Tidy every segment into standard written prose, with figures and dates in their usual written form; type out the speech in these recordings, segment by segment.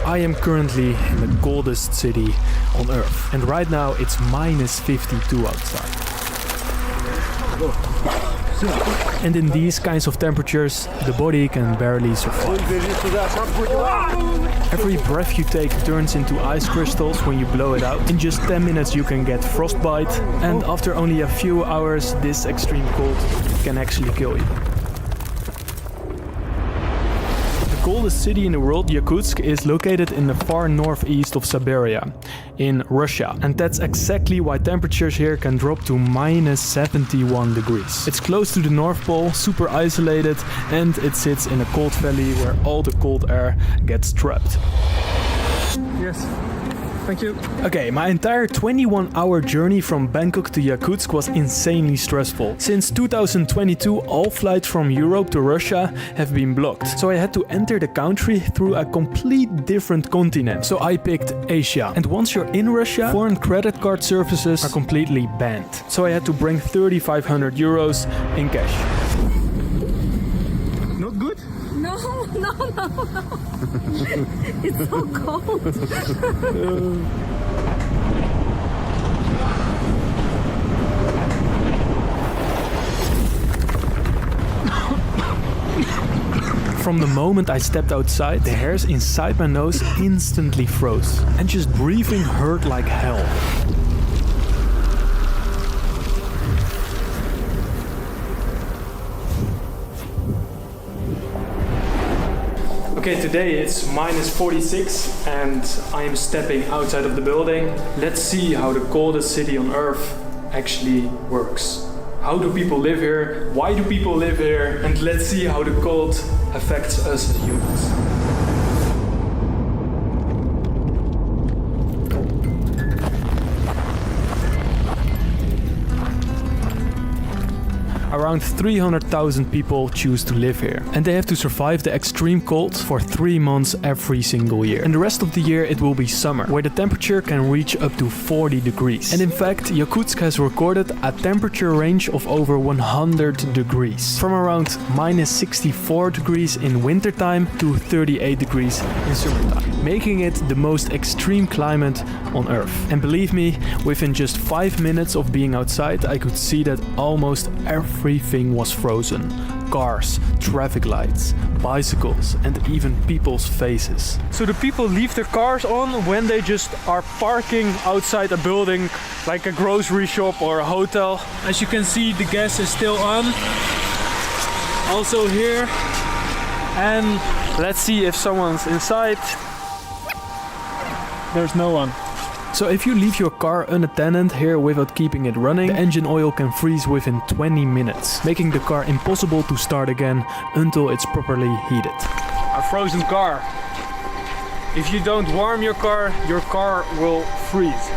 I am currently in the coldest city on Earth, and right now it's minus 52 outside. And in these kinds of temperatures, the body can barely survive. Every breath you take turns into ice crystals when you blow it out. In just 10 minutes you can get frostbite, and after only a few hours, this extreme cold can actually kill you. The coldest city in the world, Yakutsk, is located in the far northeast of Siberia, in Russia. And that's exactly why temperatures here can drop to minus 71 degrees. It's close to the North Pole, super isolated, and it sits in a cold valley where all the cold air gets trapped. Yes. Thank you. Okay, my entire 21-hour journey from Bangkok to Yakutsk was insanely stressful. Since 2022, all flights from Europe to Russia have been blocked. So I had to enter the country through a complete different continent. So I picked Asia. And once you're in Russia, foreign credit card services are completely banned. So I had to bring 3,500 euros in cash. Not good? No. It's so cold. From the moment I stepped outside, the hairs inside my nose instantly froze. And just breathing hurt like hell. Okay, today it's minus 46 and I am stepping outside of the building. Let's see how the coldest city on Earth actually works. How do people live here? Why do people live here? And let's see how the cold affects us as humans. Around 300,000 people choose to live here, and they have to survive the extreme cold for 3 months every single year. And the rest of the year it will be summer, where the temperature can reach up to 40 degrees. And in fact, Yakutsk has recorded a temperature range of over 100 degrees, from around minus 64 degrees in wintertime to 38 degrees in summertime, making it the most extreme climate on Earth. And believe me, within just 5 minutes of being outside, I could see that almost everything was frozen. Cars, traffic lights, bicycles, and even people's faces. So the people leave their cars on when they just are parking outside a building, like a grocery shop or a hotel. As you can see, the gas is still on. Also here. And let's see if someone's inside. There's no one. So if you leave your car unattended here without keeping it running, the engine oil can freeze within 20 minutes, making the car impossible to start again until it's properly heated. A frozen car. If you don't warm your car will freeze.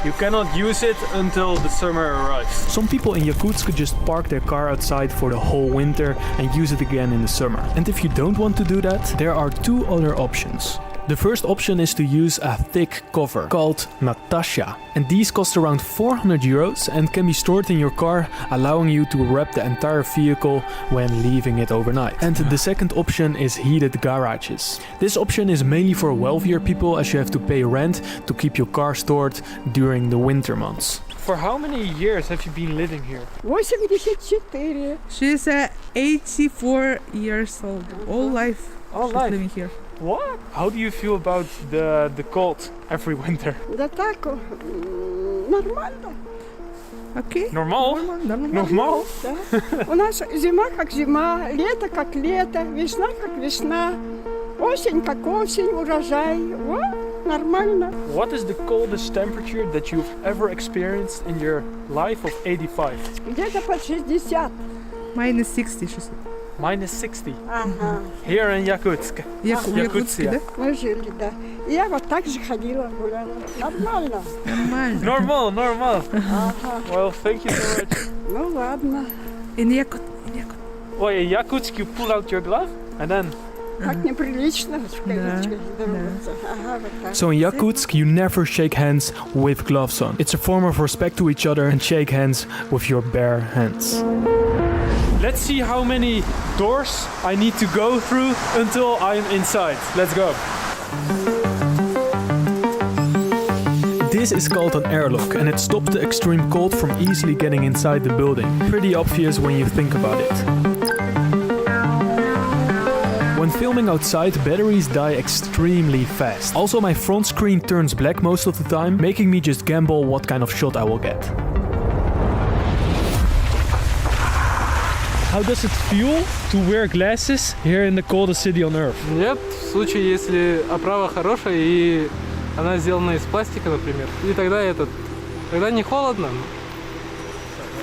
You cannot use it until the summer arrives. Some people in Yakutsk just park their car outside for the whole winter and use it again in the summer. And if you don't want to do that, there are two other options. The first option is to use a thick cover called Natasha, and these cost around 400 euros and can be stored in your car, allowing you to wrap the entire vehicle when leaving it overnight. And the second option is heated garages. This option is mainly for wealthier people, as you have to pay rent to keep your car stored during the winter months. For how many years have you been living here? 84. She's 84 years old. All life. All she's life. living here. What? How do you feel about the cold every winter? Да так, нормально. Okay. Normal? Normal? Да. У нас зима как зима, лето как лето, весна как весна, осень как осень, урожай. Вот, нормально. What is the coldest temperature that you've ever experienced in your life of 85? Где-то под 60. Minus 60, she said. Minus 60. Ага. Here in Yakutsk. Якутске, да? Мы жили, да. И я вот так же ходила, гуляла. Нормально. Нормально. Normal. Ага. Well, thank you so much. Ну ладно. In Yakut. Oh, in Yakutsk you pull out your glove and then... Так неприлично в кавычках здороваться. Ага, вот так. So in Yakutsk you never shake hands with gloves on. It's a form of respect to each other and shake hands with your bare hands. Let's see how many doors I need to go through until I'm inside. Let's go. This is called an airlock, and it stopped the extreme cold from easily getting inside the building. Pretty obvious when you think about it. When filming outside, batteries die extremely fast. Also, my front screen turns black most of the time, making me just gamble what kind of shot I will get. How does it feel to wear glasses here in the coldest city on Earth? Нет, в случае, если оправа хорошая и она сделана из пластика, например, и тогда не холодно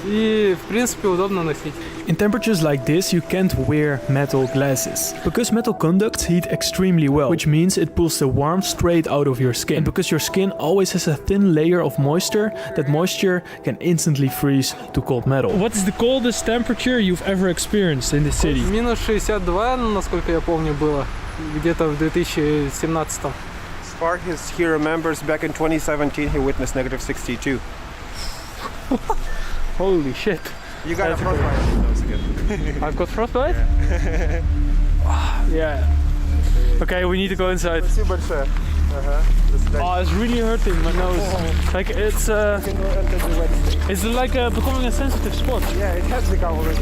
и, в принципе, удобно носить. In temperatures like this, you can't wear metal glasses. Because metal conducts heat extremely well, which means it pulls the warmth straight out of your skin. And because your skin always has a thin layer of moisture, that moisture can instantly freeze to cold metal. What is the coldest temperature you've ever experienced in the city? Минус 62, насколько я помню, было где-то в 2017. Spartans, he remembers back in 2017 he witnessed negative 62. Holy shit. You got a frostbite on your nose again. I've got frostbite? Yeah. Okay, we need to go inside. Oh, it's really hurting my nose. Like it's like becoming a sensitive spot. Yeah, it has become already.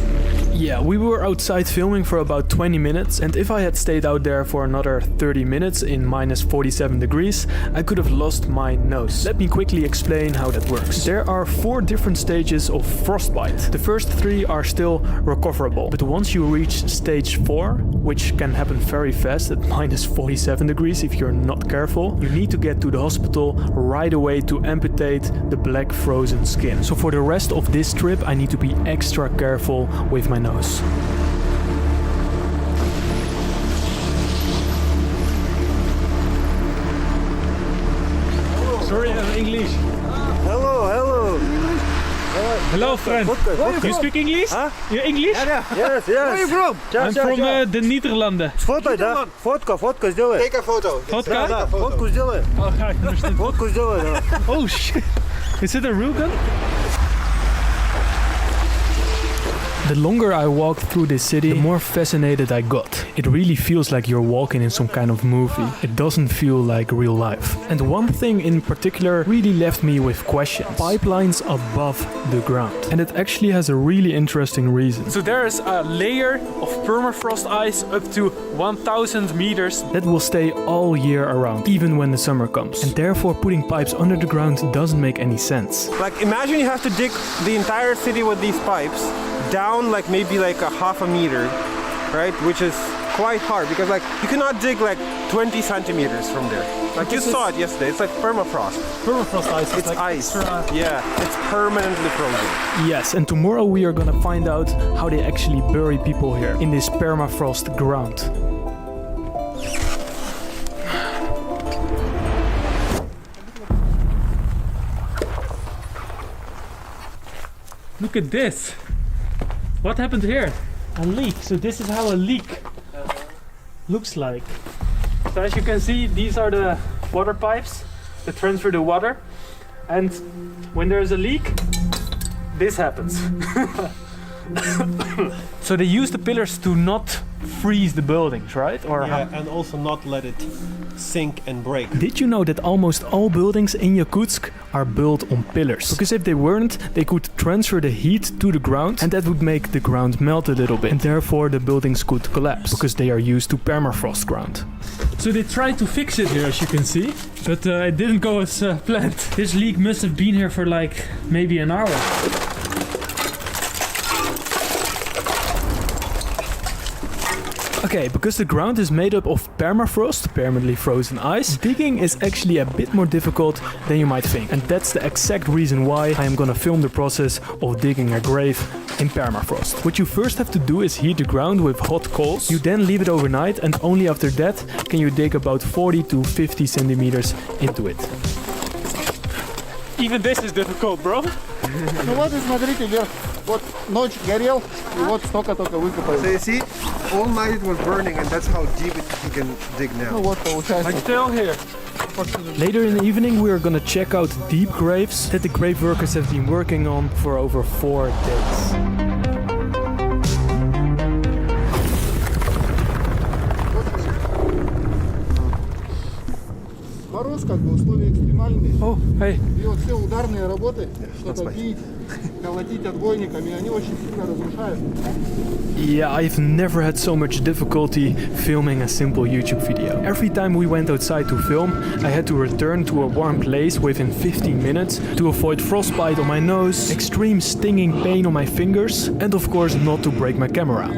Yeah, we were outside filming for about 20 minutes, and if I had stayed out there for another 30 minutes in minus 47 degrees, I could have lost my nose. Let me quickly explain how that works. There are 4 different stages of frostbite. The first 3 are still recoverable, but once you reach stage 4, which can happen very fast at minus 47 degrees if you're not careful, you need to get to the hospital right away to amputate the black frozen skin. So for the rest of this trip, I need to be extra careful with my nose. Sorry, English. Hello. Hello, friend. You speak English? Huh? You English? Yes. Where are you from? I'm from the Netherlands. Сфоткай, да? Фотка сделай. Take a photo. Vodka? Да, фотку сделай. Фотку сделай, да. Oh shit. Is it a real gun? The longer I walked through this city, the more fascinated I got. It really feels like you're walking in some kind of movie. It doesn't feel like real life. And one thing in particular really left me with questions. Pipelines above the ground. And it actually has a really interesting reason. So there is a layer of permafrost ice up to 1,000 meters that will stay all year around, even when the summer comes. And therefore putting pipes under the ground doesn't make any sense. Like imagine you have to dig the entire city with these pipes down like maybe like a half a meter, right? Which is quite hard because like you cannot dig like 20 centimeters from there. Like you saw it yesterday, it's like permafrost. Permafrost ice. It's like ice. Yeah, it's permanently frozen. Yes, and tomorrow we are gonna find out how they actually bury people here in this permafrost ground. Look at this. What happened here? A leak. So this is how a leak looks like. So as you can see, these are the water pipes that transfer the water. And when there's a leak, this happens. So they use the pillars to not freeze the buildings, right? Or Yeah, and also not let it sink and break. Did you know that almost all buildings in Yakutsk are built on pillars? Because if they weren't, they could transfer the heat to the ground and that would make the ground melt a little bit. And therefore the buildings could collapse because they are used to permafrost ground. So they tried to fix it here, as you can see, but it didn't go as planned. This leak must have been here for like maybe an hour. Okay, because the ground is made up of permafrost, permanently frozen ice, digging is actually a bit more difficult than you might think. And that's the exact reason why I am gonna film the process of digging a grave in permafrost. What you first have to do is heat the ground with hot coals. You then leave it overnight and only after that can you dig about 40 to 50 centimeters into it. Even this is difficult, bro. Ну вот и смотрите, вверх. Вот ночь горел, и вот столько-только выкопали. So you see, all night it was burning and that's how deep you can dig now. Ну вот получается. Like still here. Later in the evening we are gonna check out deep graves that the grave workers have been working on for over 4 days. Мороз, как бы условия экстремальные. Oh, hey. И вот все ударные работы, что-то бить, колотить отбойниками, они очень сильно разрушают. Yeah, I've never had so much difficulty filming a simple YouTube video. Every time we went outside to film, I had to return to a warm place within 15 minutes to avoid frostbite on my nose, extreme stinging pain on my fingers, and of course not to break my camera.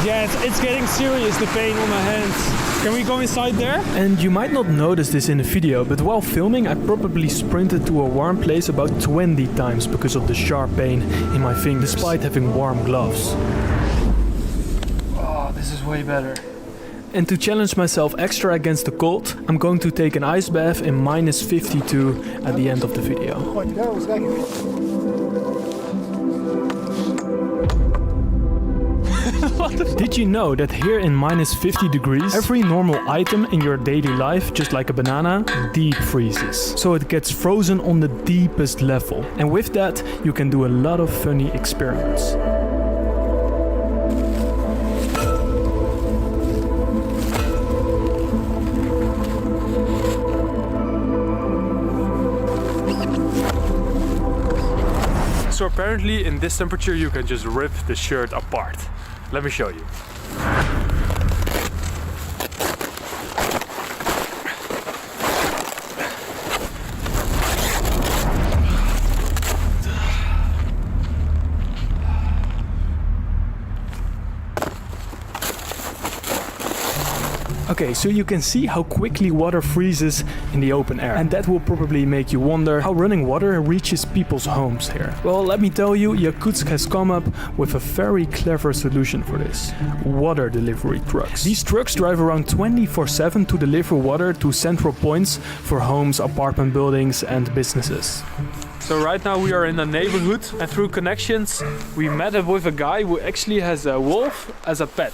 Yeah, it's getting serious, the pain on my hands. Can we go inside there? And you might not notice this in the video, but while filming I probably sprinted to a warm place about 20 times because of the sharp pain in my fingers, despite having warm gloves. Oh, this is way better. And to challenge myself extra against the cold, I'm going to take an ice bath in minus 52 at the end of the video. Did you know that here in minus 50 degrees, every normal item in your daily life, just like a banana, deep freezes. So it gets frozen on the deepest level. And with that, you can do a lot of funny experiments. So apparently in this temperature you can just rip the shirt apart. Let me show you. Okay, so you can see how quickly water freezes in the open air. And that will probably make you wonder how running water reaches people's homes here. Well, let me tell you, Yakutsk has come up with a very clever solution for this. Water delivery trucks. These trucks drive around 24/7 to deliver water to central points for homes, apartment buildings and businesses. So right now we are in a neighborhood and through connections we met up with a guy who actually has a wolf as a pet.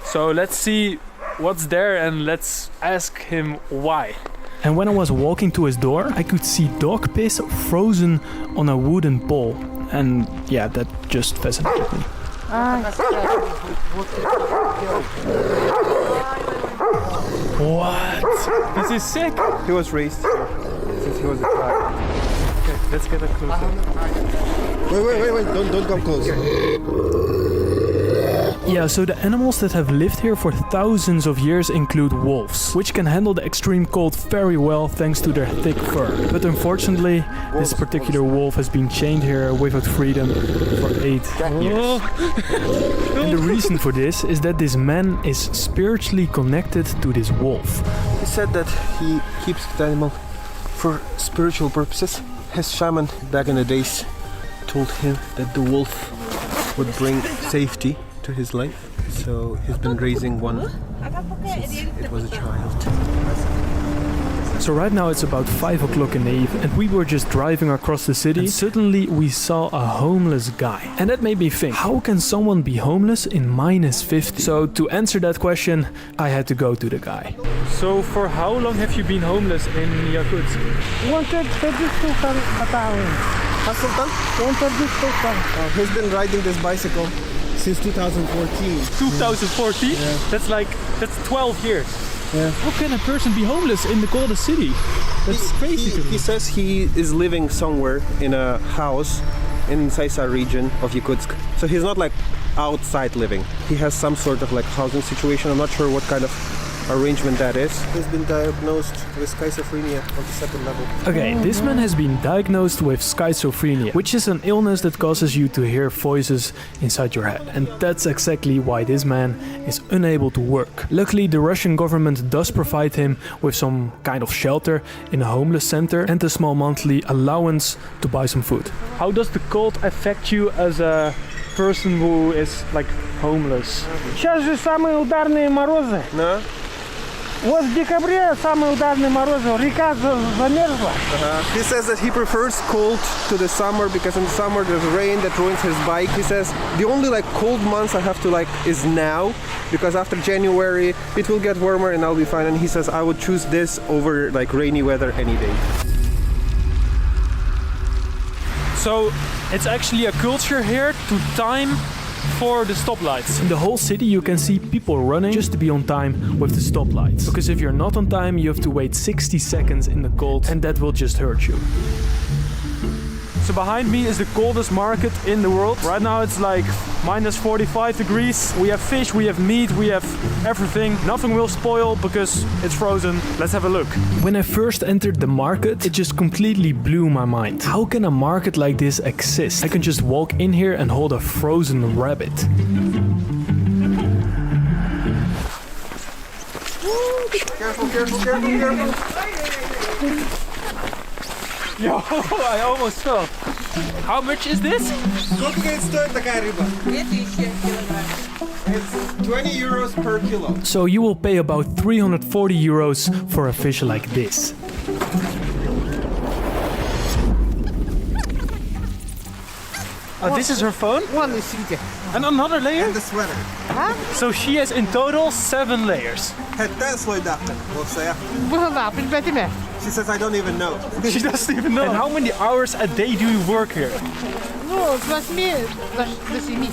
So let's see what's there and let's ask him why. And when I was walking to his door, I could see dog piss frozen on a wooden pole. And yeah, that just fascinated me. What? This is sick. He was raised here since he was a child. Okay, let's get a closer. Wait, don't come close. Yeah, so the animals that have lived here for thousands of years include wolves, which can handle the extreme cold very well thanks to their thick fur. But unfortunately, this particular wolf has been chained here without freedom for 8 years. And the reason for this is that this man is spiritually connected to this wolf. He said that he keeps the animal for spiritual purposes. His shaman back in the days told him that the wolf would bring safety to his life, so he's been raising one since it was a child. So right now it's about 5 o'clock in the evening and we were just driving across the city and suddenly we saw a homeless guy. And that made me think, how can someone be homeless in minus 50? So to answer that question, I had to go to the guy. So for how long have you been homeless in Yakutsk? Sultan? He's been riding this bicycle since 2014. 2014? Yeah. That's 12 years. Yeah. How can a person be homeless in the coldest city? That's crazy to me. He says he is living somewhere in a house in Sakha region of Yakutsk. So he's not like outside living. He has some sort of like housing situation. I'm not sure what kind of arrangement that is. He's been diagnosed with schizophrenia on the 2nd level. Okay, this man has been diagnosed with schizophrenia, which is an illness that causes you to hear voices inside your head. And that's exactly why this man is unable to work. Luckily, the Russian government does provide him with some kind of shelter in a homeless center and a small monthly allowance to buy some food. How does the cold affect you as a person who is like homeless? Сейчас же самые ударные морозы. No? Вот в декабре самые ударные морозы. Река замерзла. He says that he prefers cold to the summer because in the summer there's rain that ruins his bike. He says the only like cold months I have to like is now because after January it will get warmer and I'll be fine. And he says I would choose this over like rainy weather any day. So it's actually a culture here to time for the stoplights. In the whole city you can see people running just to be on time with the stoplights. Because if you're not on time you have to wait 60 seconds in the cold and that will just hurt you. So behind me is the coldest market in the world. Right now it's like minus 45 degrees. We have fish, we have meat, we have everything. Nothing will spoil because it's frozen. Let's have a look. When I first entered the market, it just completely blew my mind. How can a market like this exist? I can just walk in here and hold a frozen rabbit. Careful, careful, careful, careful. Yo, I almost fell. How much is this? Сколько стоит такая рыба? 2000 килограмм. It's 20 euros per kilo. So you will pay about 340 euros for a fish like this. Oh, this is her phone? Вон, ищите. And another layer? And the sweater. So she has in total 7 layers. Hatta sloj dahten. We'll say. Была, приятель. She says I don't even know. She doesn't even know. And how many hours a day do you work here? Ну, с 8 до 7.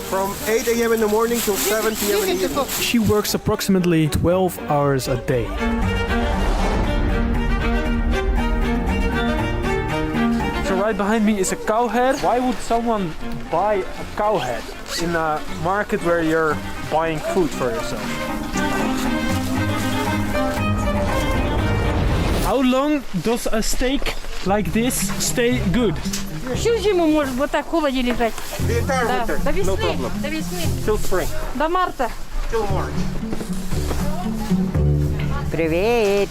From 8 a.m. in the morning till 7 p.m. in the 10 evening. часов. She works approximately 12 hours a day. So right behind me is a cow head. Why would someone buy a cow head in a market where you're buying food for yourself? How long does a steak like this stay good? Всю зиму может вот так в холоде лежать. The entire Да, winter. до No весны, problem. до весны, Till spring. до марта. Till March. Привет.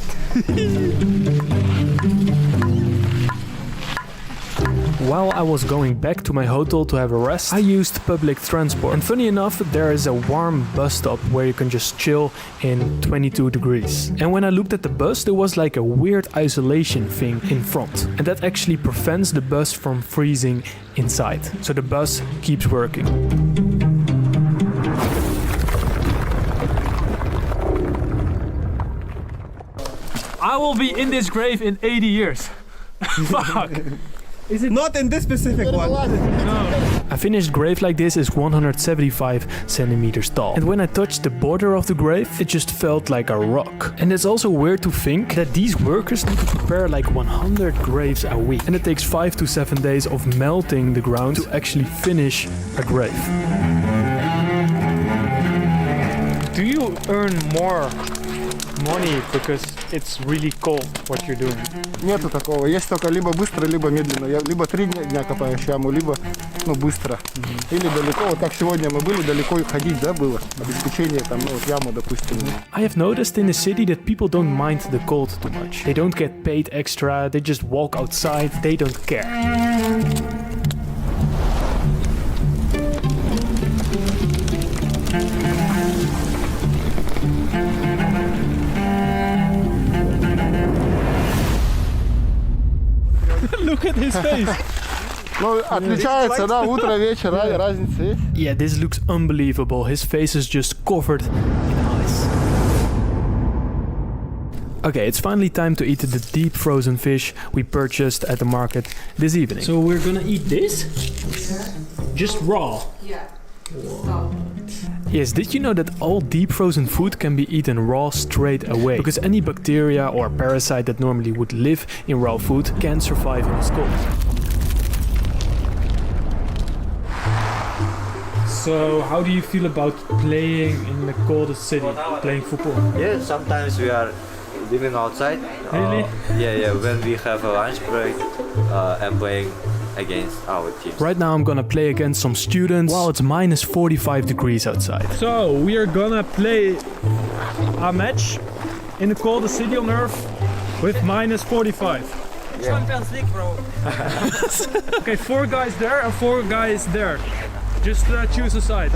While I was going back to my hotel to have a rest, I used public transport. And funny enough, there is a warm bus stop where you can just chill in 22 degrees. And when I looked at the bus, there was like a weird isolation thing in front. And that actually prevents the bus from freezing inside. So the bus keeps working. I will be in this grave in 80 years. Fuck. Not in this specific one. A finished grave like this is 175 centimeters tall. And when I touched the border of the grave, it just felt like a rock. And it's also weird to think that these workers need to prepare like 100 graves a week. And it takes 5 to 7 days of melting the ground to actually finish a grave. Do you earn more money because it's really cold what you're doing? Нету такого. Есть только либо быстро, либо медленно. Я либо 3 дня копаешь яму, либо быстро. Или далеко. Вот как сегодня мы были, далеко ходить, да, было. Обеспечение там, вот яму, допустим. I have noticed in the city that people don't mind the cold too much. They don't get paid extra, they just walk outside, they don't care. Look at his face. Ну, отличается, да, утро, вечер, разница есть. Yeah, this looks unbelievable. His face is just covered in ice. Okay, it's finally time to eat the deep frozen fish we purchased at the market this evening. So we're gonna eat this? Just raw? Yeah. Yes, did you know that all deep frozen food can be eaten raw straight away? Because any bacteria or parasite that normally would live in raw food can't survive in this cold. So how do you feel about playing in the coldest city, playing football? Yeah, sometimes we are living outside. Really? Yeah, when we have a lunch break and playing against our teams. Right now I'm gonna play against some students while it's minus 45 degrees outside. So we are gonna play a match in the coldest city on earth with minus 45. Champions League, bro. Okay, 4 guys there and 4 guys there. Just choose a side.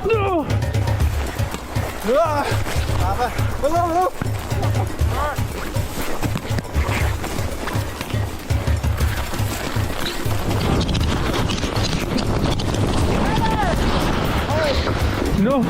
No! No!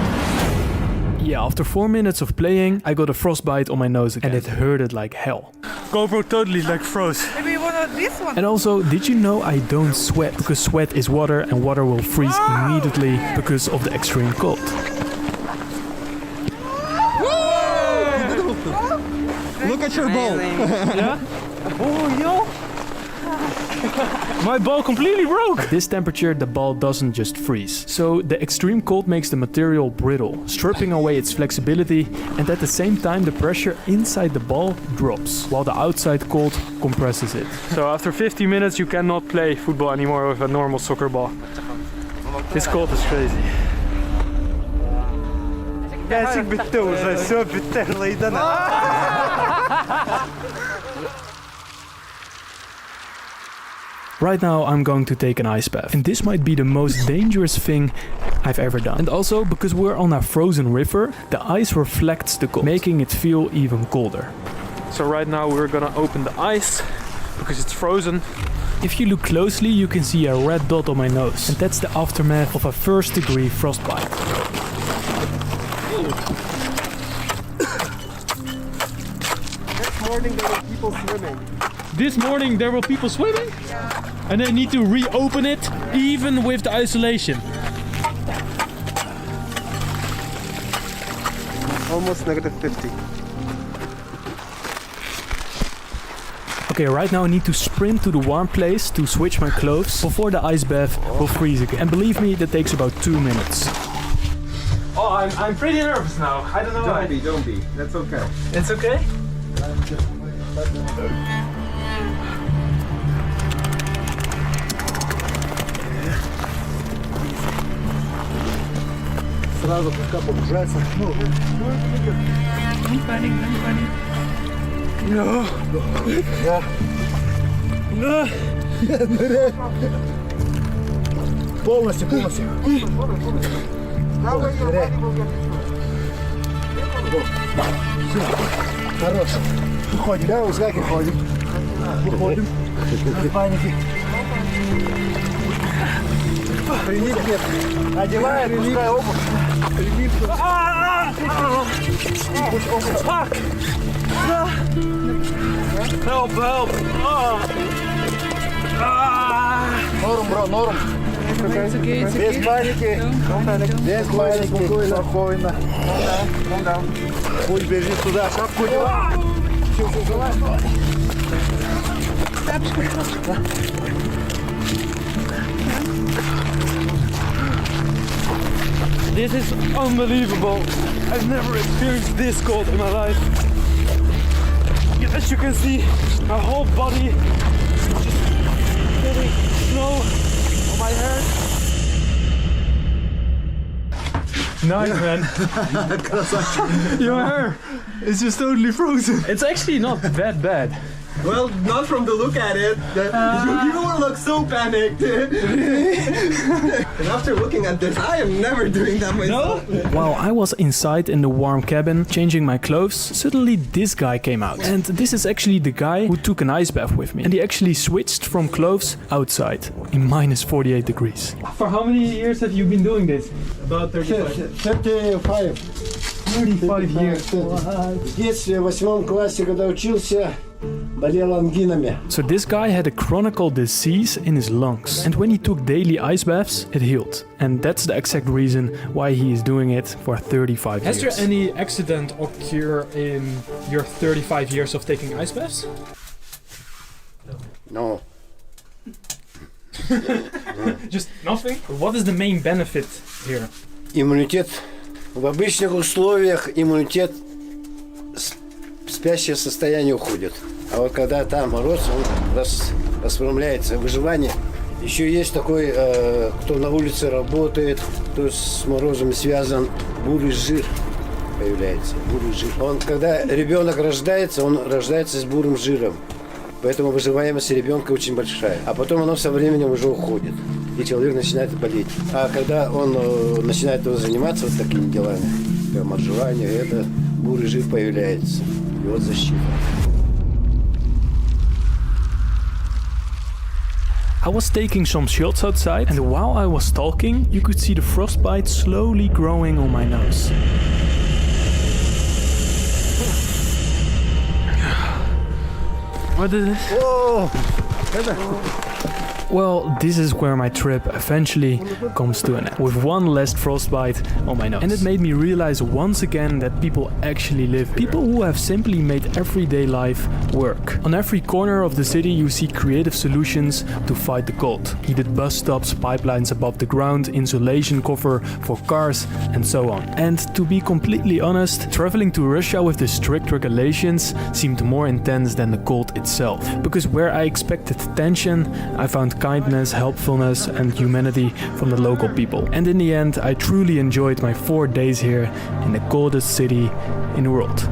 Yeah, after 4 minutes of playing, I got a frostbite on my nose again, and it hurted like hell. GoPro totally like froze. Maybe you want this one? And also, did you know I don't sweat? Because sweat is water and water will freeze immediately because of the extreme cold. Look at your ball. Yeah? Oh, yo! My ball completely broke! At this temperature, the ball doesn't just freeze. So the extreme cold makes the material brittle, stripping away its flexibility, and at the same time the pressure inside the ball drops, while the outside cold compresses it. So after 50 minutes you cannot play football anymore with a normal soccer ball. This cold is crazy. Right now I'm going to take an ice bath, and this might be the most dangerous thing I've ever done. And also, because we're on a frozen river, the ice reflects the cold, making it feel even colder. So right now we're gonna open the ice because it's frozen. If you look closely, you can see a red dot on my nose, and that's the aftermath of a first-degree frostbite. This morning there were people swimming. This morning there were people swimming? Yeah. And they need to reopen it even with the isolation. Almost -50. Okay, right now I need to sprint to the warm place to switch my clothes before the ice bath will freeze again. And believe me, that takes about 2 minutes. Oh, I'm pretty nervous now. I don't know why. Don't be. That's okay. It's okay? Сразу пускай погружается. Don't panic, don't panic. Да. Полностью. Ныряй. Хорошо. Выходим, да, узгаки ходим. Выходим. Без паники. Прилип нет. Одевает, пускай обувь. Прилип. Пусть обувь. Help, help! Норм, бро, норм. It's okay, it's Без okay. паники. Без паники. Спокойно. Пусть бежит туда. Шапку одевай. Все, давай. This is unbelievable. I've never experienced this cold in my life. As you can see, my whole body is just getting snow on my hair. Nice, man. Your hair is just totally frozen. It's actually not that bad. Well, not from the look at it. You look so panicked. And after looking at this, I am never doing that myself. No? While I was inside in the warm cabin, changing my clothes, suddenly this guy came out. And this is actually the guy who took an ice bath with me. And he actually switched from clothes outside in minus 48 degrees. For how many years have you been doing this? About 35. 35. 35 years. В детстве, в 8 классе, когда учился, болел ангинами. So this guy had a chronic disease in his lungs. And when he took daily ice baths, it healed. And that's the exact reason why he is doing it for 35 years. Has there any accident occur in your 35 years of taking ice baths? No. Just nothing? What is the main benefit here? Иммунитет. В обычных условиях иммунитет в спящее состояние уходит. А вот когда там мороз, он расправляется. Выживание. Еще есть такой, кто на улице работает, кто с морозом связан, бурый жир появляется. Бурый жир. Он, когда ребенок рождается, он рождается с бурым жиром. Поэтому выживаемость ребенка очень большая. А потом оно со временем уже уходит. И человек начинает болеть. А когда он начинает заниматься вот такими делами, как моржевание, это бурый жир появляется. И вот защита. I was taking some shots outside, and while I was talking, you could see the frostbite slowly growing on my nose. What is this? О, Well, this is where my trip eventually comes to an end, with one last frostbite on my nose. And it made me realize once again that people actually live here. People who have simply made everyday life work. On every corner of the city you see creative solutions to fight the cold. Heated bus stops, pipelines above the ground, insulation cover for cars, and so on. And to be completely honest, traveling to Russia with the strict regulations seemed more intense than the cold itself. Because where I expected tension, I found kindness, helpfulness, and humanity from the local people. And in the end, I truly enjoyed my 4 days here in the coldest city in the world.